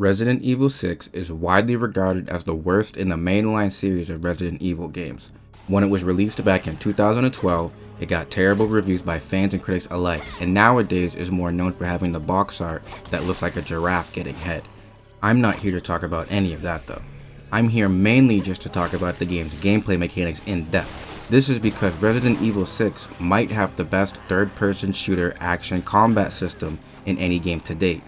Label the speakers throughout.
Speaker 1: Resident Evil 6 is widely regarded as the worst in the mainline series of Resident Evil games. When it was released back in 2012, it got terrible reviews by fans and critics alike, and nowadays is more known for having the box art that looks like a giraffe getting head. I'm not here to talk about any of that though. I'm here mainly just to talk about the game's gameplay mechanics in depth. This is because Resident Evil 6 might have the best third-person shooter action combat system in any game to date.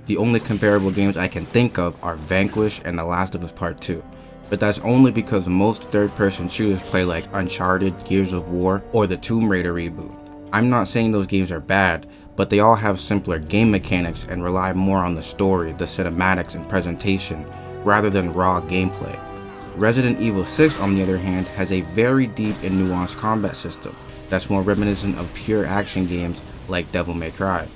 Speaker 1: The only comparable games I can think of are Vanquish and The Last of Us Part 2, but that's only because most third-person shooters play like Uncharted, Gears of War, or the Tomb Raider reboot. I'm not saying those games are bad, but they all have simpler game mechanics and rely more on the story, the cinematics, and presentation, rather than raw gameplay. Resident Evil 6, on the other hand, has a very deep and nuanced combat system that's more reminiscent of pure action games like Devil May Cry.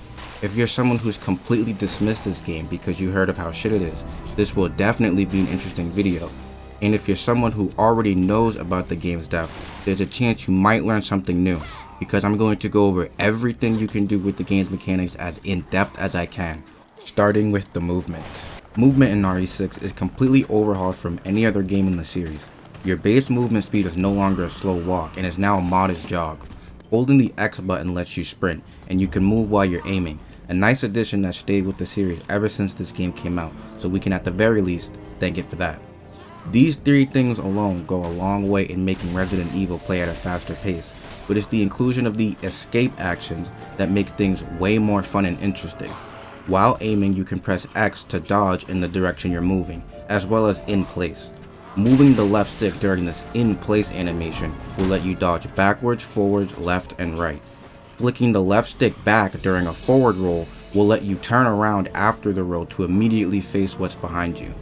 Speaker 1: If you're someone who's completely dismissed this game because you heard of how shit it is, this will definitely be an interesting video. And if you're someone who already knows about the game's depth, there's a chance you might learn something new, because I'm going to go over everything you can do with the game's mechanics as in depth as I can, starting with the movement. Movement in RE6 is completely overhauled from any other game in the series. Your base movement speed is no longer a slow walk and is now a modest jog. Holding the X button lets you sprint, and you can move while you're aiming. A nice addition that stayed with the series ever since this game came out, so we can at the very least thank it for that. These three things alone go a long way in making Resident Evil play at a faster pace, but it's the inclusion of the escape actions that make things way more fun and interesting. While aiming, you can press X to dodge in the direction you're moving, as well as in place. Moving the left stick during this in place animation will let you dodge backwards, forwards, left, and right. Flicking the left stick back during a forward roll will let you turn around after the roll to immediately face what's behind you.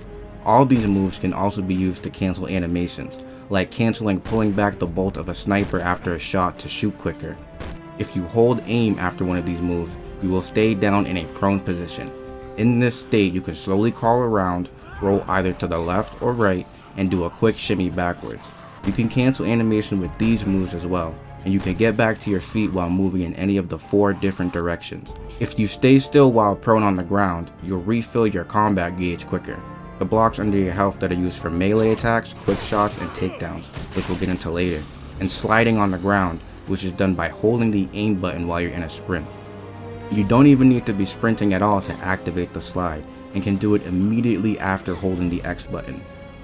Speaker 1: All these moves can also be used to cancel animations, like canceling pulling back the bolt of a sniper after a shot to shoot quicker. If you hold aim after one of these moves, you will stay down in a prone position. In this state, you can slowly crawl around, roll either to the left or right, and do a quick shimmy backwards. You can cancel animation with these moves as well, and you can get back to your feet while moving in any of the 4 different directions. If you stay still while prone on the ground, you'll refill your combat gauge quicker. The blocks under your health that are used for melee attacks, quick shots, and takedowns, which we'll get into later, and sliding on the ground, which is done by holding the aim button while you're in a sprint. You don't even need to be sprinting at all to activate the slide, and can do it immediately after holding the X button.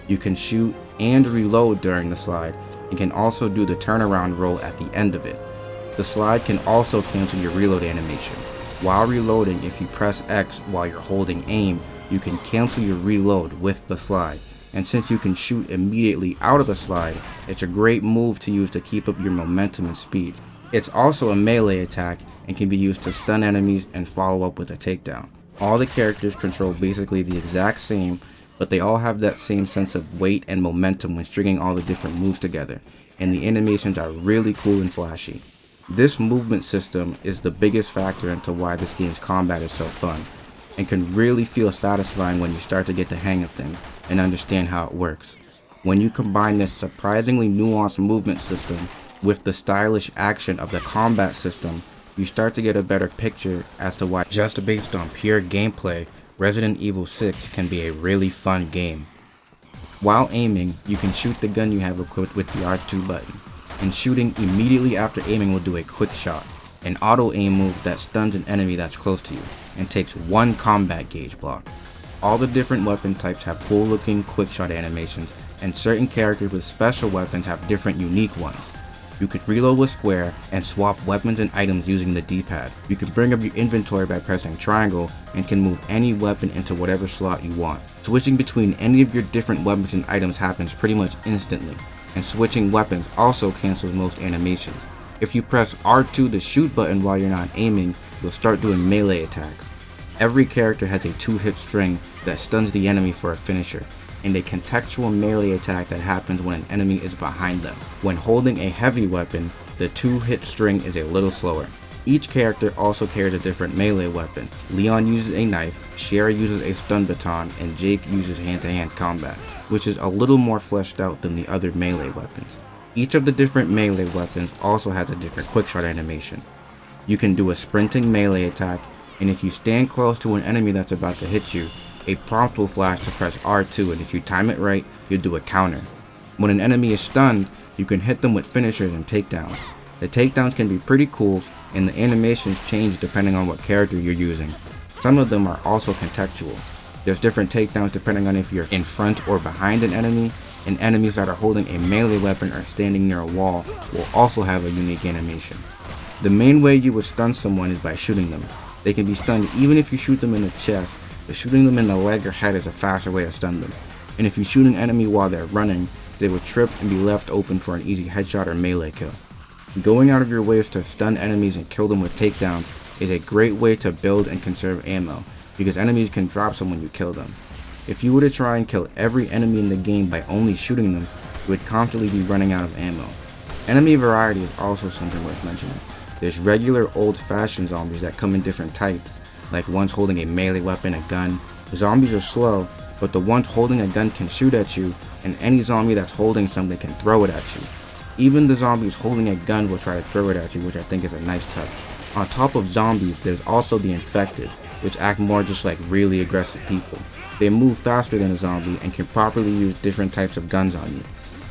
Speaker 1: You can shoot and reload during the slide, and can also do the turnaround roll at the end of it. The slide can also cancel your reload animation. While reloading, if you press X while you're holding aim, you can cancel your reload with the slide. And since you can shoot immediately out of the slide, it's a great move to use to keep up your momentum and speed. It's also a melee attack and can be used to stun enemies and follow up with a takedown. All the characters control basically the exact same, but they all have that same sense of weight and momentum when stringing all the different moves together, and the animations are really cool and flashy. This movement system is the biggest factor into why this game's combat is so fun, and can really feel satisfying when you start to get the hang of things and understand how it works. When you combine this surprisingly nuanced movement system with the stylish action of the combat system, you start to get a better picture as to why, just based on pure gameplay, Resident Evil 6 can be a really fun game. While aiming, you can shoot the gun you have equipped with the R2 button, and shooting immediately after aiming will do a quick shot, an auto aim move that stuns an enemy that's close to you, and takes 1 combat gauge block. All the different weapon types have cool looking quick shot animations, and certain characters with special weapons have different unique ones. You can reload with square and swap weapons and items using the D-pad. You can bring up your inventory by pressing triangle and can move any weapon into whatever slot you want. Switching between any of your different weapons and items happens pretty much instantly, and switching weapons also cancels most animations. If you press R2 the shoot button while you're not aiming, you'll start doing melee attacks. Every character has a 2-hit string that stuns the enemy for a finisher, and a contextual melee attack that happens when an enemy is behind them. When holding a heavy weapon, the 2-hit string is a little slower. Each character also carries a different melee weapon. Leon uses a knife, Sherry uses a stun baton, and Jake uses hand-to-hand combat, which is a little more fleshed out than the other melee weapons. Each of the different melee weapons also has a different quickshot animation. You can do a sprinting melee attack, and if you stand close to an enemy that's about to hit you, a prompt will flash to press R2, and if you time it right, you'll do a counter. When an enemy is stunned, you can hit them with finishers and takedowns. The takedowns can be pretty cool, and the animations change depending on what character you're using. Some of them are also contextual. There's different takedowns depending on if you're in front or behind an enemy, and enemies that are holding a melee weapon or standing near a wall will also have a unique animation. The main way you would stun someone is by shooting them. They can be stunned even if you shoot them in the chest, but shooting them in the leg or head is a faster way to stun them. And if you shoot an enemy while they're running, they will trip and be left open for an easy headshot or melee kill. Going out of your ways to stun enemies and kill them with takedowns is a great way to build and conserve ammo, because enemies can drop some when you kill them. If you were to try and kill every enemy in the game by only shooting them, you would constantly be running out of ammo. Enemy variety is also something worth mentioning. There's regular old-fashioned zombies that come in different types, like ones holding a melee weapon, a gun. The zombies are slow, but the ones holding a gun can shoot at you, and any zombie that's holding something can throw it at you. Even the zombies holding a gun will try to throw it at you, which I think is a nice touch. On top of zombies, there's also the infected, which act more just like really aggressive people. They move faster than a zombie and can properly use different types of guns on you.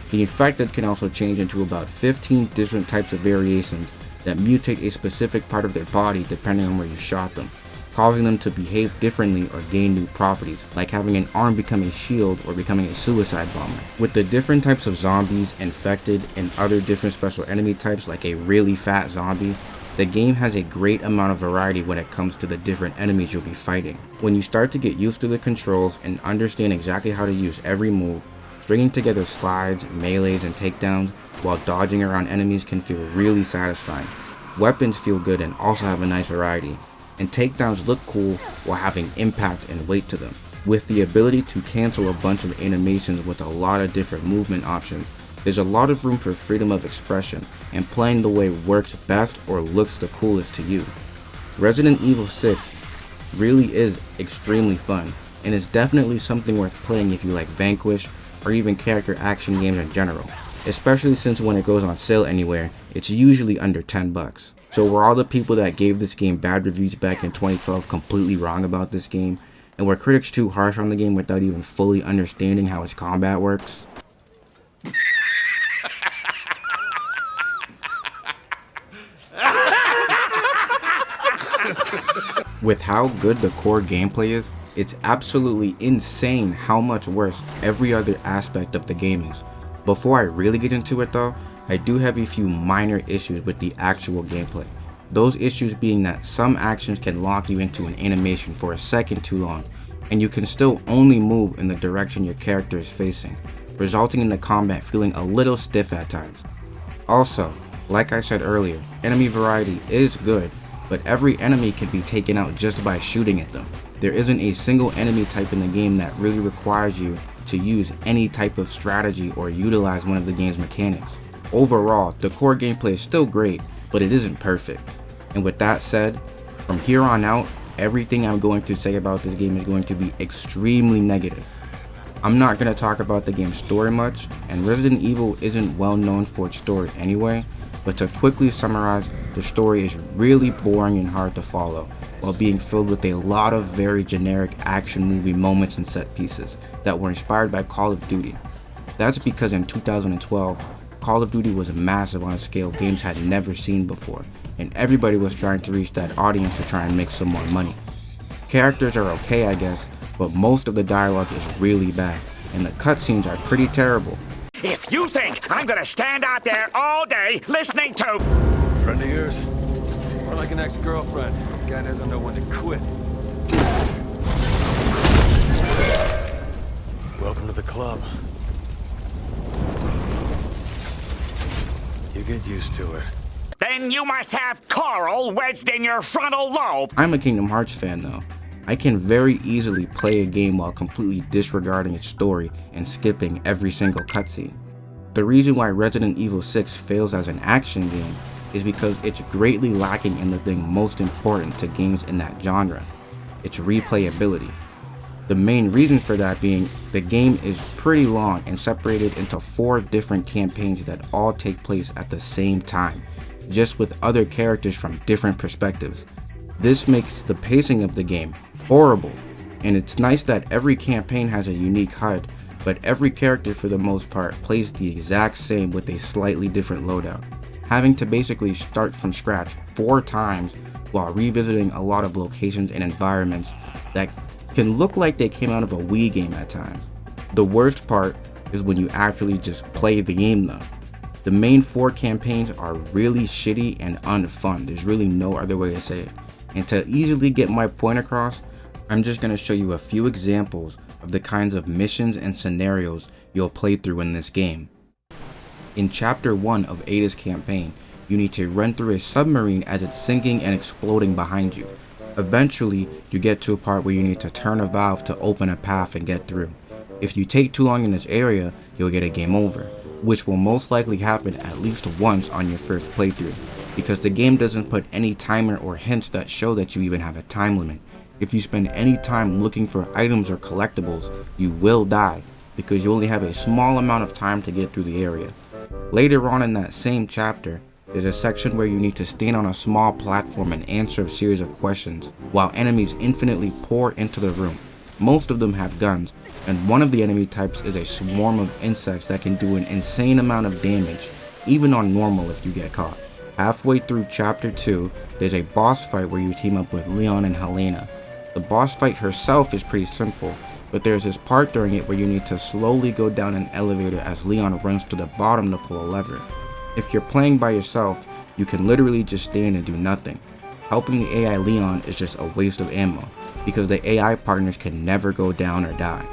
Speaker 1: The infected can also change into about 15 different types of variations that mutate a specific part of their body depending on where you shot them, causing them to behave differently or gain new properties, like having an arm become a shield or becoming a suicide bomber. With the different types of zombies, infected, and other different special enemy types like a really fat zombie, the game has a great amount of variety when it comes to the different enemies you'll be fighting. When you start to get used to the controls and understand exactly how to use every move, stringing together slides, melees, and takedowns while dodging around enemies can feel really satisfying. Weapons feel good and also have a nice variety, and takedowns look cool while having impact and weight to them. With the ability to cancel a bunch of animations with a lot of different movement options, there's a lot of room for freedom of expression and playing the way works best or looks the coolest to you. Resident Evil 6 really is extremely fun, and is definitely something worth playing if you like Vanquish or even character action games in general, especially since when it goes on sale anywhere, it's usually under $10. So were all the people that gave this game bad reviews back in 2012 completely wrong about this game? And were critics too harsh on the game without even fully understanding how its combat works? With how good the core gameplay is, it's absolutely insane how much worse every other aspect of the game is. Before I really get into it though, I do have a few minor issues with the actual gameplay. Those issues being that some actions can lock you into an animation for a second too long, and you can still only move in the direction your character is facing, resulting in the combat feeling a little stiff at times. Also, like I said earlier, enemy variety is good, but every enemy can be taken out just by shooting at them. There isn't a single enemy type in the game that really requires you to use any type of strategy or utilize one of the game's mechanics. Overall, the core gameplay is still great, but it isn't perfect. And with that said, from here on out, everything I'm going to say about this game is going to be extremely negative. I'm not going to talk about the game's story much, and Resident Evil isn't well known for its story anyway, but to quickly summarize, the story is really boring and hard to follow, while being filled with a lot of very generic action movie moments and set pieces that were inspired by Call of Duty. That's because in 2012, Call of Duty was massive on a scale games had never seen before, and everybody was trying to reach that audience to try and make some more money. Characters are okay, I guess, but most of the dialogue is really bad, and the cutscenes are pretty terrible.
Speaker 2: If you think I'm gonna stand out there all day listening to...
Speaker 3: Friend of yours? More like an ex-girlfriend. Guy doesn't know when to quit. Welcome to the club. You get used to it.
Speaker 2: Then you must have coral wedged in your frontal lobe.
Speaker 1: I'm a Kingdom Hearts fan though. I can very easily play a game while completely disregarding its story and skipping every single cutscene. The reason why Resident Evil 6 fails as an action game is because it's greatly lacking in the thing most important to games in that genre, its replayability. The main reason for that being the game is pretty long and separated into 4 different campaigns that all take place at the same time, just with other characters from different perspectives. This makes the pacing of the game horrible, And it's nice that every campaign has a unique HUD, but every character for the most part plays the exact same with a slightly different loadout. Having to basically start from scratch 4 times while revisiting a lot of locations and environments that can look like they came out of a Wii game at times. The worst part is when you actually just play the game though. The main 4 campaigns are really shitty and unfun. There's really no other way to say it. And to easily get my point across, I'm just going to show you a few examples of the kinds of missions and scenarios you'll play through in this game. In Chapter 1 of Ada's campaign, you need to run through a submarine as it's sinking and exploding behind you. Eventually, you get to a part where you need to turn a valve to open a path and get through. If you take too long in this area, you'll get a game over, which will most likely happen at least once on your first playthrough, because the game doesn't put any timer or hints that show that you even have a time limit. If you spend any time looking for items or collectibles, you will die, because you only have a small amount of time to get through the area. Later on in that same chapter, there's a section where you need to stand on a small platform and answer a series of questions, while enemies infinitely pour into the room. Most of them have guns, and one of the enemy types is a swarm of insects that can do an insane amount of damage, even on normal if you get caught. Halfway through Chapter 2, there's a boss fight where you team up with Leon and Helena. The boss fight herself is pretty simple, but there's this part during it where you need to slowly go down an elevator as Leon runs to the bottom to pull a lever. If you're playing by yourself, you can literally just stand and do nothing. Helping the AI Leon is just a waste of ammo, because the AI partners can never go down or die.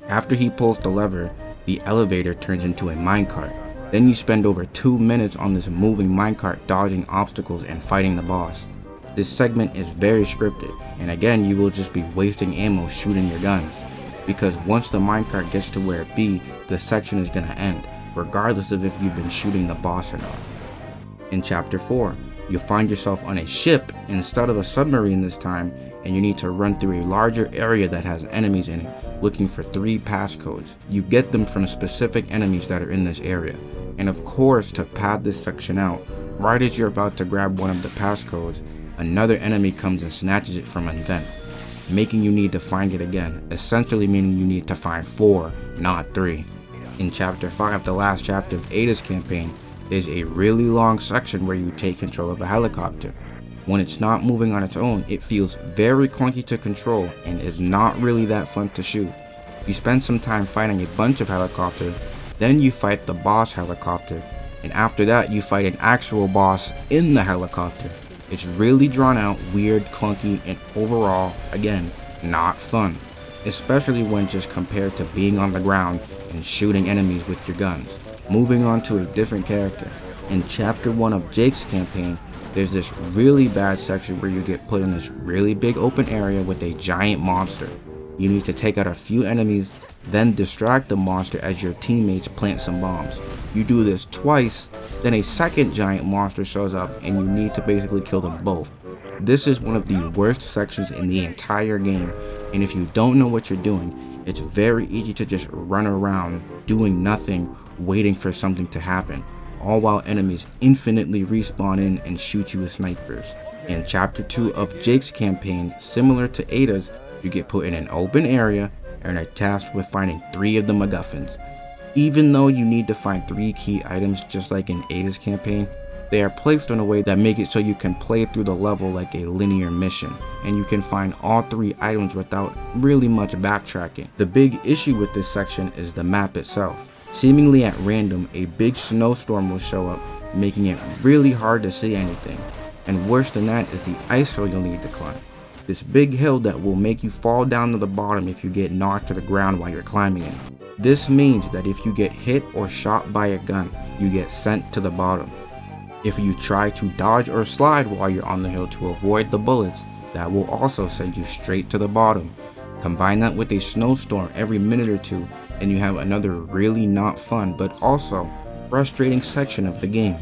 Speaker 1: After he pulls the lever, the elevator turns into a minecart. Then you spend over 2 minutes on this moving minecart dodging obstacles and fighting the boss. This segment is very scripted, and again you will just be wasting ammo shooting your guns, because once the minecart gets to where it be, the section is gonna end, regardless of if you've been shooting the boss or not. In Chapter 4, you'll find yourself on a ship instead of a submarine this time, and you need to run through a larger area that has enemies in it, looking for 3 passcodes. You get them from specific enemies that are in this area. And of course, to pad this section out, right as you're about to grab one of the passcodes, another enemy comes and snatches it from an vent, making you need to find it again, essentially meaning you need to find 4, not 3. In Chapter 5, the last chapter of Ada's campaign, there's a really long section where you take control of a helicopter. When it's not moving on its own, it feels very clunky to control and is not really that fun to shoot. You spend some time fighting a bunch of helicopters, then you fight the boss helicopter, and after that you fight an actual boss in the helicopter. It's really drawn out, weird, clunky, and overall, again, not fun. Especially when just compared to being on the ground and shooting enemies with your guns. Moving on to a different character. In Chapter 1 of Jake's campaign, there's this really bad section where you get put in this really big open area with a giant monster. You need to take out a few enemies, then distract the monster as your teammates plant some bombs. You do this twice, then a second giant monster shows up and you need to basically kill them both. This is one of the worst sections in the entire game, and if you don't know what you're doing, it's very easy to just run around doing nothing, waiting for something to happen, all while enemies infinitely respawn in and shoot you with snipers. In Chapter 2 of Jake's campaign, similar to Ada's, you get put in an open area and are tasked with finding 3 of the MacGuffins. Even though you need to find 3 key items just like in Ada's campaign, they are placed in a way that make it so you can play through the level like a linear mission, and you can find all 3 items without really much backtracking. The big issue with this section is the map itself. Seemingly at random, a big snowstorm will show up, making it really hard to see anything. And worse than that is the ice hill you'll need to climb. This big hill that will make you fall down to the bottom if you get knocked to the ground while you're climbing it. This means that if you get hit or shot by a gun, you get sent to the bottom. If you try to dodge or slide while you're on the hill to avoid the bullets, that will also send you straight to the bottom. Combine that with a snowstorm every minute or 2, and you have another really not fun but also frustrating section of the game.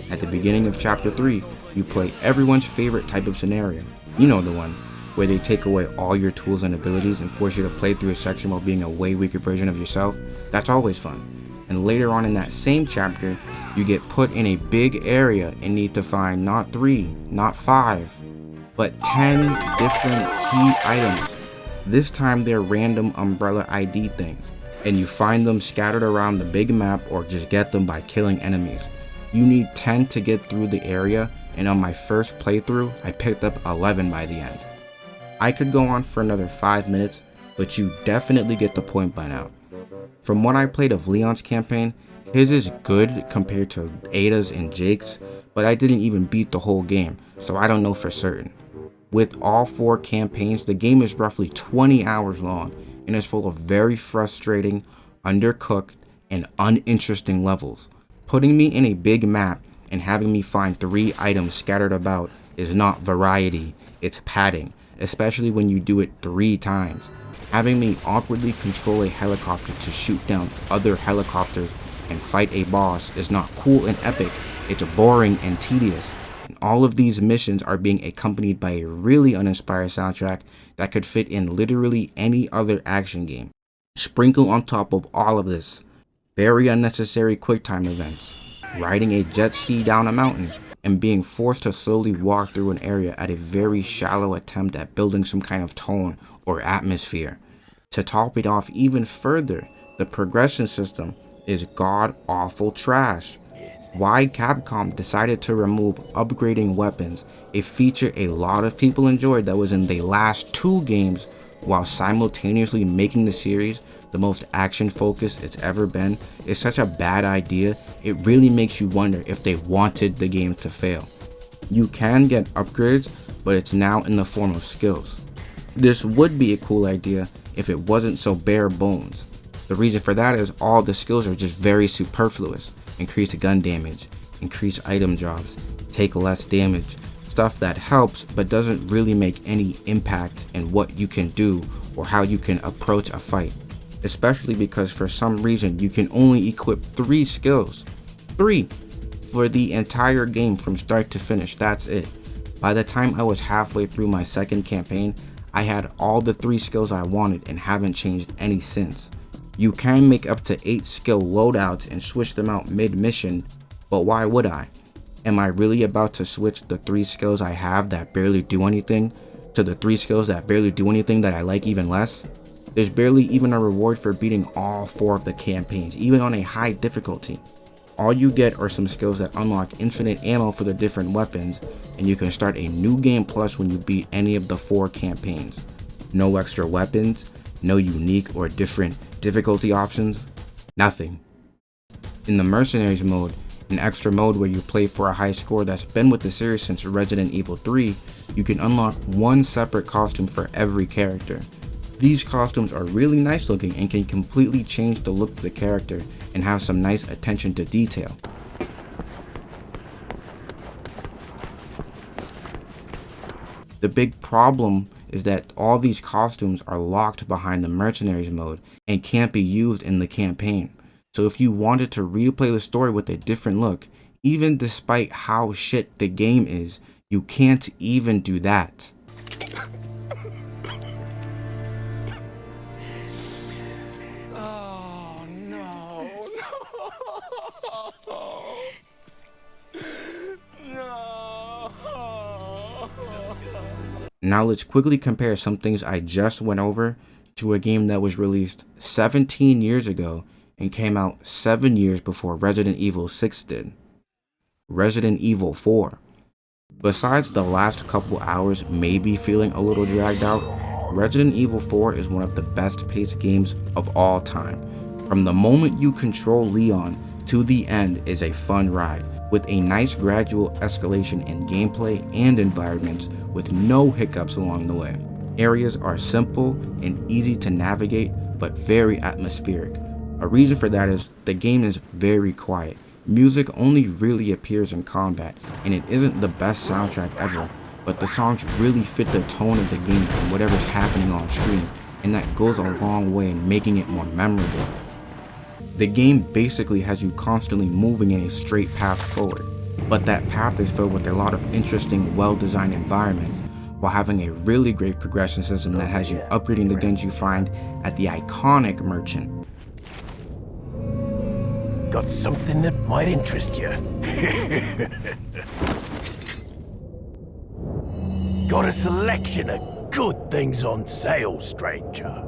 Speaker 1: At the beginning of Chapter 3, you play everyone's favorite type of scenario. You know the one, where they take away all your tools and abilities and force you to play through a section while being a way weaker version of yourself. That's always fun. and later on in that same chapter, you get put in a big area and need to find not 3, not 5, but 10 different key items. This time they're random umbrella ID things, and you find them scattered around the big map or just get them by killing enemies. You need 10 to get through the area, and on my first playthrough, I picked up 11 by the end. I could go on for another 5 minutes, but you definitely get the point by now. From what I played of Leon's campaign, his is good compared to Ada's and Jake's, but I didn't even beat the whole game, so I don't know for certain. With all 4 campaigns, the game is roughly 20 hours long and is full of very frustrating, undercooked, and uninteresting levels. Putting me in a big map and having me find 3 items scattered about is not variety, it's padding, especially when you do it 3 times. Having me awkwardly control a helicopter to shoot down other helicopters and fight a boss is not cool and epic, it's boring and tedious. And all of these missions are being accompanied by a really uninspired soundtrack that could fit in literally any other action game. Sprinkle on top of all of this, very unnecessary QuickTime events, riding a jet ski down a mountain, and being forced to slowly walk through an area at a very shallow attempt at building some kind of tone or atmosphere. To top it off even further, the progression system is god-awful trash. Why Capcom decided to remove upgrading weapons, a feature a lot of people enjoyed that was in the last 2 games, while simultaneously making the series the most action focused it's ever been, is such a bad idea. It really makes you wonder if they wanted the game to fail. You can get upgrades, but it's now in the form of skills. This would be a cool idea if it wasn't so bare bones. The reason for that is all the skills are just very superfluous. Increase gun damage, increase item drops, take less damage, stuff that helps but doesn't really make any impact in what you can do or how you can approach a fight. Especially because for some reason you can only equip 3 skills. 3! For the entire game from start to finish, that's it. By the time I was halfway through my second campaign, I had all the 3 skills I wanted and haven't changed any since. You can make up to 8 skill loadouts and switch them out mid-mission, but why would I? Am I really about to switch the 3 skills I have that barely do anything to the 3 skills that barely do anything that I like even less? There's barely even a reward for beating all 4 of the campaigns, even on a high difficulty. All you get are some skills that unlock infinite ammo for the different weapons, and you can start a new game plus when you beat any of the 4 campaigns. No extra weapons, no unique or different difficulty options, nothing. In the Mercenaries mode, an extra mode where you play for a high score that's been with the series since Resident Evil 3, you can unlock 1 separate costume for every character. These costumes are really nice looking and can completely change the look of the character and have some nice attention to detail. The big problem is that all these costumes are locked behind the Mercenaries mode and can't be used in the campaign. So if you wanted to replay the story with a different look, even despite how shit the game is, you can't even do that.
Speaker 3: Oh, no. No.
Speaker 1: Now let's quickly compare some things I just went over to a game that was released 17 years ago and came out 7 years before Resident Evil 6 did. Resident Evil 4. Besides the last couple hours maybe feeling a little dragged out, Resident Evil 4 is one of the best paced games of all time. From the moment you control Leon to the end is a fun ride, with a nice gradual escalation in gameplay and environments with no hiccups along the way. Areas are simple and easy to navigate, but very atmospheric. A reason for that is the game is very quiet. Music only really appears in combat, and it isn't the best soundtrack ever, but the songs really fit the tone of the game and whatever's happening on screen, and that goes a long way in making it more memorable. The game basically has you constantly moving in a straight path forward, but that path is filled with a lot of interesting, well-designed environments, while having a really great progression system that has you upgrading the guns you find at the iconic merchant.
Speaker 4: got something that might interest you. Got a selection of good things on sale, stranger.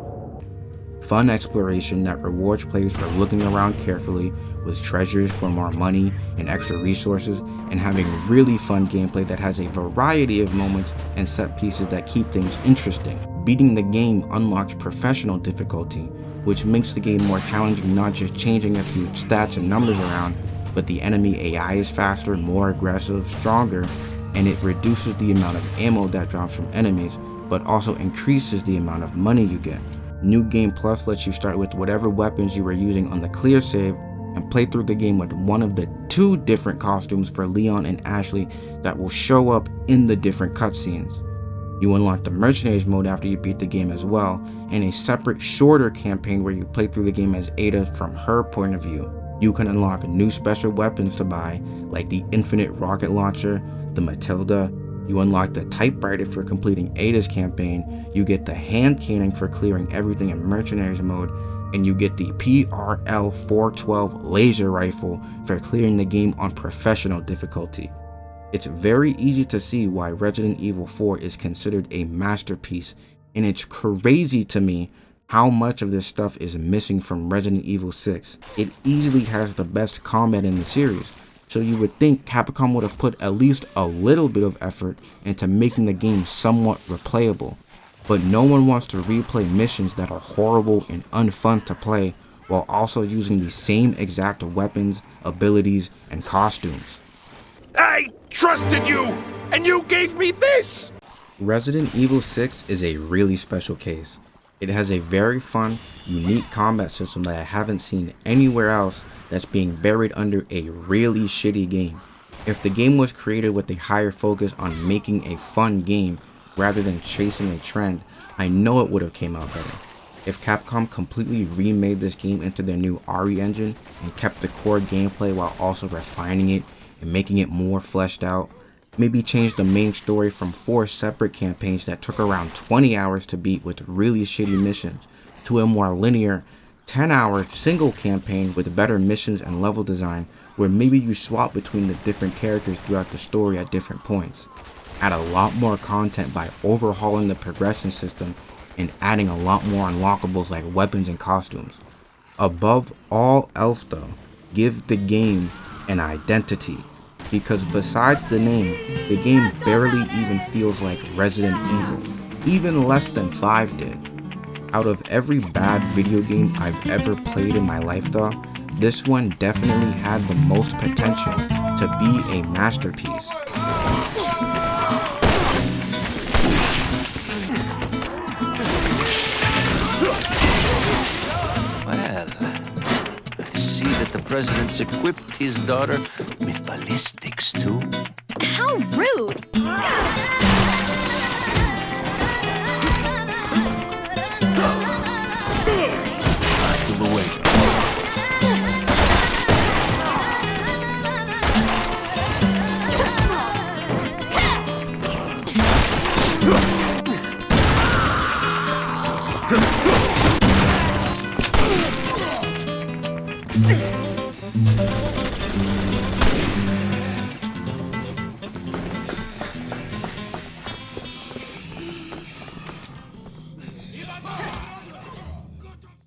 Speaker 1: Fun exploration that rewards players for looking around carefully, with treasures for more money and extra resources, and having really fun gameplay that has a variety of moments and set pieces that keep things interesting. Beating the game unlocks professional difficulty, which makes the game more challenging, not just changing a few stats and numbers around, but the enemy AI is faster, more aggressive, stronger, and it reduces the amount of ammo that drops from enemies, but also increases the amount of money you get. New Game Plus lets you start with whatever weapons you were using on the clear save and play through the game with one of the 2 different costumes for Leon and Ashley that will show up in the different cutscenes. You unlock the Mercenaries mode after you beat the game as well, and a separate shorter campaign where you play through the game as Ada from her point of view. You can unlock new special weapons to buy, like the Infinite Rocket Launcher, the Matilda. You unlock the Typewriter for completing Ada's campaign, you get the hand cannon for clearing everything in Mercenaries mode, and you get the PRL-412 laser rifle for clearing the game on professional difficulty. It's very easy to see why Resident Evil 4 is considered a masterpiece, and it's crazy to me how much of this stuff is missing from Resident Evil 6. It easily has the best combat in the series, so you would think Capcom would have put at least a little bit of effort into making the game somewhat replayable. But no one wants to replay missions that are horrible and unfun to play while also using the same exact weapons, abilities, and costumes.
Speaker 4: I trusted you, and you gave me this!
Speaker 1: Resident Evil 6 is a really special case. It has a very fun, unique combat system that I haven't seen anywhere else that's being buried under a really shitty game. If the game was created with a higher focus on making a fun game rather than chasing a trend, I know it would have came out better. If Capcom completely remade this game into their new RE engine and kept the core gameplay while also refining it and making it more fleshed out, maybe change the main story from 4 separate campaigns that took around 20 hours to beat with really shitty missions to a more linear 10-hour single campaign with better missions and level design, where maybe you swap between the different characters throughout the story at different points. Add a lot more content by overhauling the progression system and adding a lot more unlockables like weapons and costumes. Above all else though, give the game an identity, because besides the name, the game barely even feels like Resident Evil, even less than 5 did. Out of every bad video game I've ever played in my life though, this one definitely had the most potential to be a masterpiece.
Speaker 5: Well, I see that the president's equipped his daughter with ballistics, too.
Speaker 6: How rude!
Speaker 5: Hostile away.